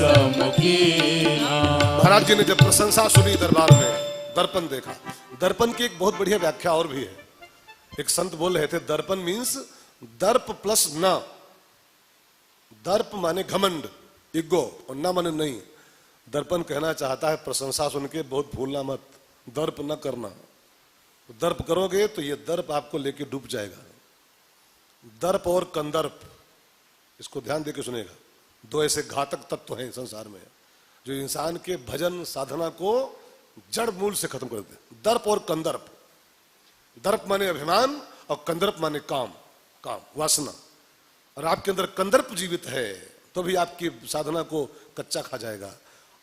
समकीना। महाराज जी ने जब प्रशंसा सुनी दरबार में, दर्पण देखा। दर्पण की एक बहुत बढ़िया व्याख्या और भी है। एक संत बोल रहे थे, दर्पण मीन्स दर्प प्लस न। दर्प माने घमंड, इगो, और न माने नहीं। दर्पण कहना चाहता है प्रशंसा सुन के बहुत भूलना मत, दर्प न करना। दर्प करोगे तो ये दर्प आपको लेके डूब जाएगा। दर्प और कंदर्प, इसको ध्यान देके सुनेगा। दो ऐसे घातक तत्व हैं संसार में जो इंसान के भजन साधना को जड़ मूल से खत्म कर देते। दर्प और कंदर्प। दर्प माने अभिमान और कंदर्प माने काम, काम वासना। और आपके अंदर कंदर्प जीवित है तो भी आपकी साधना को कच्चा खा जाएगा।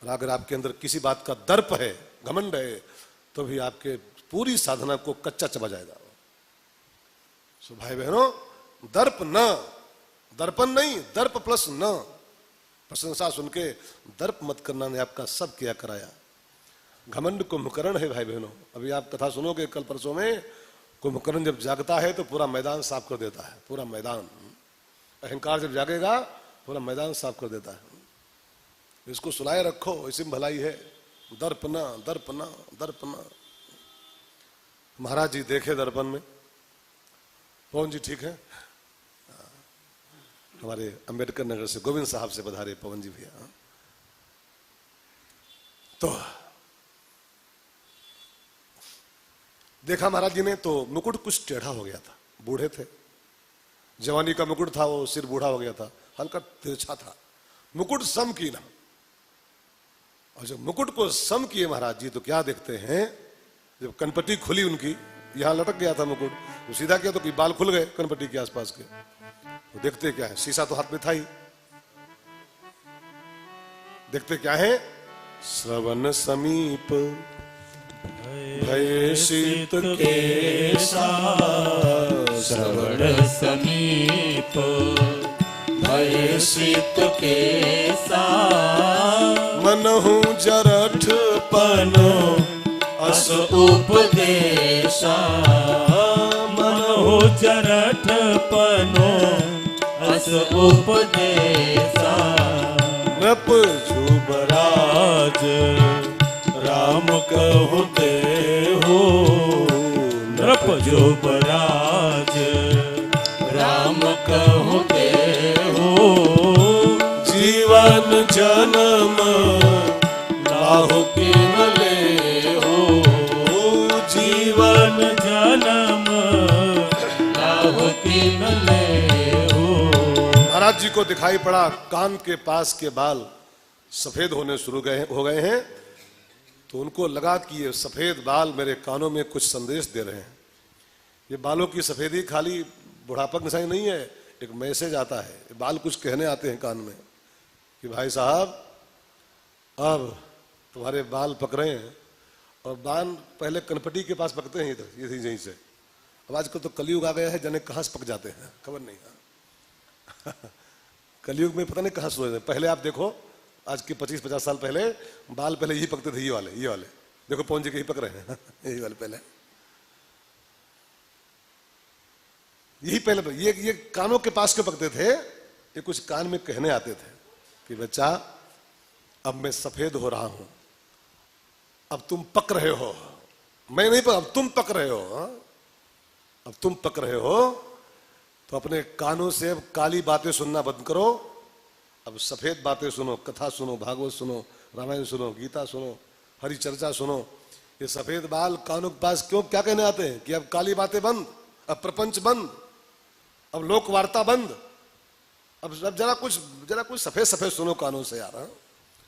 और अगर आपके अंदर किसी बात का दर्प है, घमंड है, तो भी आपके पूरी साधना को कच्चा चबा जाएगा। सो भाई बहनों, दर्प न, दर्पण नहीं, दर्प प्लस न। प्रशंसा सुन के दर्प मत करना ने आपका सब किया कराया। घमंड कुंभकर्ण है भाई बहनों। अभी आप कथा सुनोगे कल परसों में, कुंभकर्ण जब जागता है तो पूरा मैदान साफ कर देता है, पूरा मैदान। अहंकार जब जागेगा पूरा मैदान साफ कर देता है। इसको सुलाए रखो, इसी में भलाई है। दर्पना दर्पना दर्पना। महाराज जी देखे दर्पण में, पवन जी ठीक है? हमारे अंबेडकर नगर से गोविंद साहब से पधारे पवन जी भैया। तो देखा महाराज जी ने तो मुकुट कुछ टेढ़ा हो गया था। बूढ़े थे, जवानी का मुकुट था, वो सिर बूढ़ा हो गया था, हल्का तिरछा था। मुकुट सम की ना। और जब मुकुट को सम किए महाराज जी तो क्या देखते हैं, जब कनपट्टी खुली उनकी, यहां लटक गया था मुकुट, तो सीधा किया तो कि बाल खुल गए कनपट्टी के आसपास के। तो देखते क्या है, शीशा तो हाथ में था ही। देखते क्या है, श्रवण समीप भय शीत केसा। श्रवण समीप भय शीत केसा। मनहु जरठ पन अस उपदेशा। मनहु जरठ पनो अस उपदेशा। नृप जुबराज राम कहु देहु। नृप जुबराज राम कहु देहु। जीवन जन्म लाहु किन लेहु। जीवन जन्म लाहु किन लेहु। महाराज जी को दिखाई पड़ा कान के पास के बाल सफेद होने शुरू हो गए हैं। तो उनको लगा कि ये सफेद बाल मेरे कानों में कुछ संदेश दे रहे हैं। ये बालों की सफेदी खाली बुढ़ापा की निशानी नहीं है, एक मैसेज आता है। ये बाल कुछ कहने आते हैं कान में कि भाई साहब अब तुम्हारे बाल पक रहे हैं। और बाल पहले कनपटी के पास पकते हैं, इधर यहीं से। अब आजकल तो कलयुग आ गया है, जाने कहाँ से पक जाते हैं खबर नहीं। कलयुग में पता नहीं कहाँ से। पहले आप देखो, आज के 25-50 साल पहले बाल पहले यही पकते थे, ये वाले देखो पवन जी के ही पक रहे हैं। यही वाले पहले, यही पहले ये कानों के पास क्यों पकते थे? ये कुछ कान में कहने आते थे कि बच्चा अब मैं सफेद हो रहा हूं, अब तुम पक रहे हो। मैं नहीं पक, अब तुम पक रहे हो। अब तुम पक रहे हो तो अपने कानों से अब काली बातें सुनना बंद करो। अब सफेद बातें सुनो, कथा सुनो, भागवत सुनो, रामायण सुनो, गीता सुनो, हरि चर्चा सुनो। ये सफेद बाल कानों के पास क्यों क्या कहने आते हैं कि अब काली बातें बंद, अब प्रपंच बंद, अब लोक वार्ता बंद। अब जरा कुछ सफेद सफेद सुनो कानों से यार।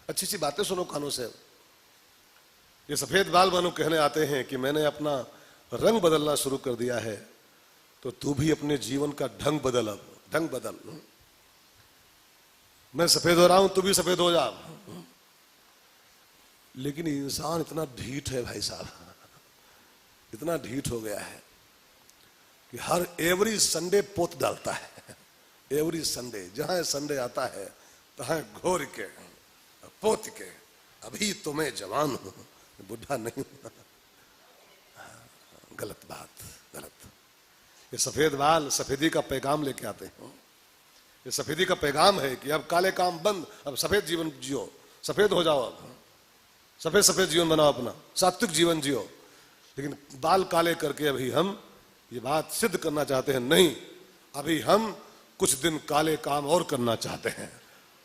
अच्छी अच्छी बातें सुनो कानों से। ये सफेद बाल मानो कहने आते हैं कि मैंने अपना रंग बदलना शुरू कर दिया है, तो तू भी अपने जीवन का ढंग बदल। अब ढंग बदल। मैं सफेद हो रहा हूं, तू भी सफेद हो जा। लेकिन इंसान इतना ढीठ है भाई साहब, इतना ढीठ हो गया है कि हर एवरी संडे पोत डालता है। एवरी संडे, जहां संडे आता है तहां घोर के पोत के, अभी तो मैं जवान हूं, बुढ़ा नहीं हूं। गलत बात, गलत। ये सफेद बाल सफेदी का पैगाम लेके आते हैं। ये सफेदी का पैगाम है कि अब काले काम बंद, अब सफेद जीवन जियो, सफेद हो जाओ, अब सफेद सफेद जीवन बनाओ, अपना सात्विक जीवन जियो। लेकिन बाल काले करके अभी हम ये बात सिद्ध करना चाहते हैं, नहीं, अभी हम कुछ दिन काले काम और करना चाहते हैं।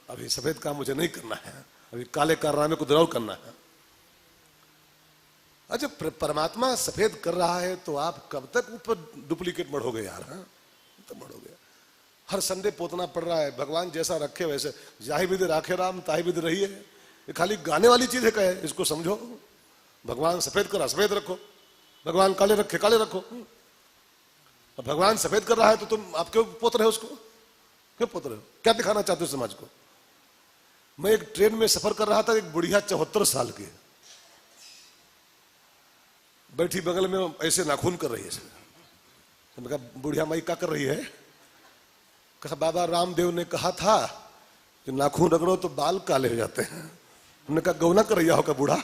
अभी सफेद काम मुझे नहीं करना है, अभी काले कारनामे को और करना है। अच्छा, परमात्मा सफेद कर रहा है तो आप कब तक ऊपर डुप्लीकेट बढ़ोगे यार? तो बढ़ोगे, हर संडे पोतना पड़ रहा है, भगवान जैसा रखे वैसे, जाहि विधि राखे राम ताहि विधि रही है। ये खाली गाने वाली चीज है, कहे इसको समझो। भगवान सफेद कर रहा सफेद रखो, भगवान काले रखे काले रखो। अब भगवान सफेद कर रहा है तो तुम आप क्यों पोत रहे हो उसको? क्यों पोत रहे हो? क्या दिखाना चाहते हो समाज को? मैं एक ट्रेन में सफर कर रहा था, एक बुढ़िया 74 साल की बैठी बगल में, ऐसे नाखून कर रही है। मैंने कहा बुढ़िया माई क्या कर रही है? कहा बाबा रामदेव ने कहा था कि नाखून रगड़ो तो बाल काले हो जाते हैं। हमने कहा गौना कर रही होगा बूढ़ा,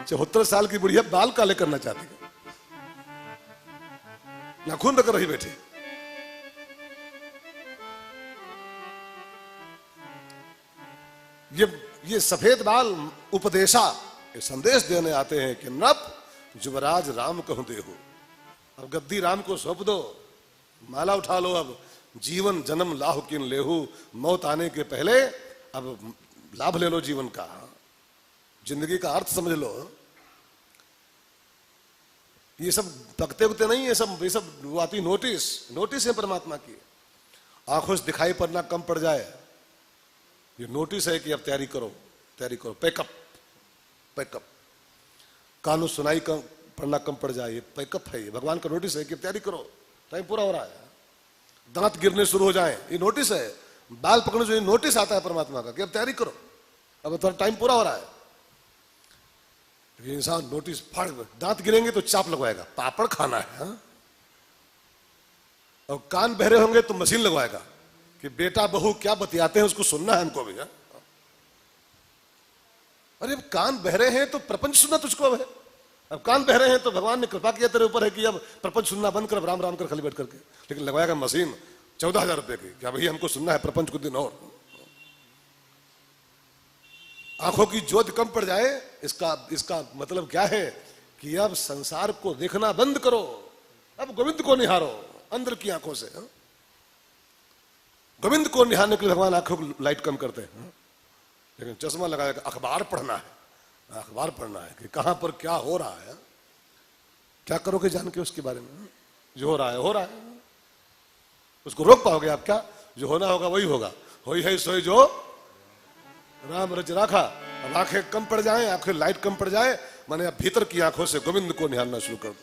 74 साल की बुढ़िया बाल काले करना चाहती है, नाखून रगड़ रही बैठी। ये सफेद बाल उपदेशा ये संदेश देने आते हैं कि नप जुबराज राम कहूं देहु। अब गद्दी राम को सौंप दो, माला उठा लो, अब जीवन जन्म लाहु किन लेहु, मौत आने के पहले अब लाभ ले लो जीवन का, जिंदगी का अर्थ समझ लो। ये सब तकते उगते नहीं, ये सब वो आती नोटिस है परमात्मा की। आंखों से दिखाई पड़ना कम पड़ जाए, ये नोटिस है कि अब तैयारी करो, पैकअप। कानों सुनाई कम पढ़ना कम पड़ जाए, ये पैकअप है, ये भगवान का नोटिस है कि तैयारी करो, टाइम पूरा हो रहा है। दांत गिरने शुरू हो जाए, ये नोटिस है। बाल पकड़ने जो नोटिस आता है परमात्मा का कि अब तैयारी करो, अब थोड़ा टाइम पूरा हो रहा है। इंसान नोटिस फाड़, दांत गिरेंगे तो चाप लगवाएगा, पापड़ खाना है, हाँ? और कान बहरे होंगे तो मशीन लगवाएगा कि बेटा बहू क्या बतियाते हैं उसको सुनना है हमको भी, हाँ? अरे कान बहरे हैं तो प्रपंच सुनना तुझको अब है। अब कान बहरे हैं तो भगवान ने कृपा किया तेरे ऊपर है कि अब प्रपंच सुनना बंद कर, राम राम कर खाली बैठ करके। लेकिन लगवाएगा मशीन 14,000 रुपए की, क्या भाई हमको सुनना है प्रपंच कुछ दिन और। आंखों की ज्योति कम पड़ जाए, इसका मतलब क्या है कि अब संसार को देखना बंद करो, अब गोविंद को निहारो अंदर की आंखों से। गोविंद को निहारने के लिए भगवान आंखों की लाइट कम करते हैं, लेकिन चश्मा लगाया अखबार पढ़ना है कि कहां पर क्या हो रहा है, क्या करोगे जान के उसके बारे में। जो हो रहा है उसको रोक पाओगे आप क्या? जो होना होगा वही होगा, होई है सोई जो राम रच राखा। अब आंखें कम पड़ जाए, आंखें लाइट कम पड़ जाए, माने अब भीतर की आंखों से गोविंद को निहारना शुरू कर दो।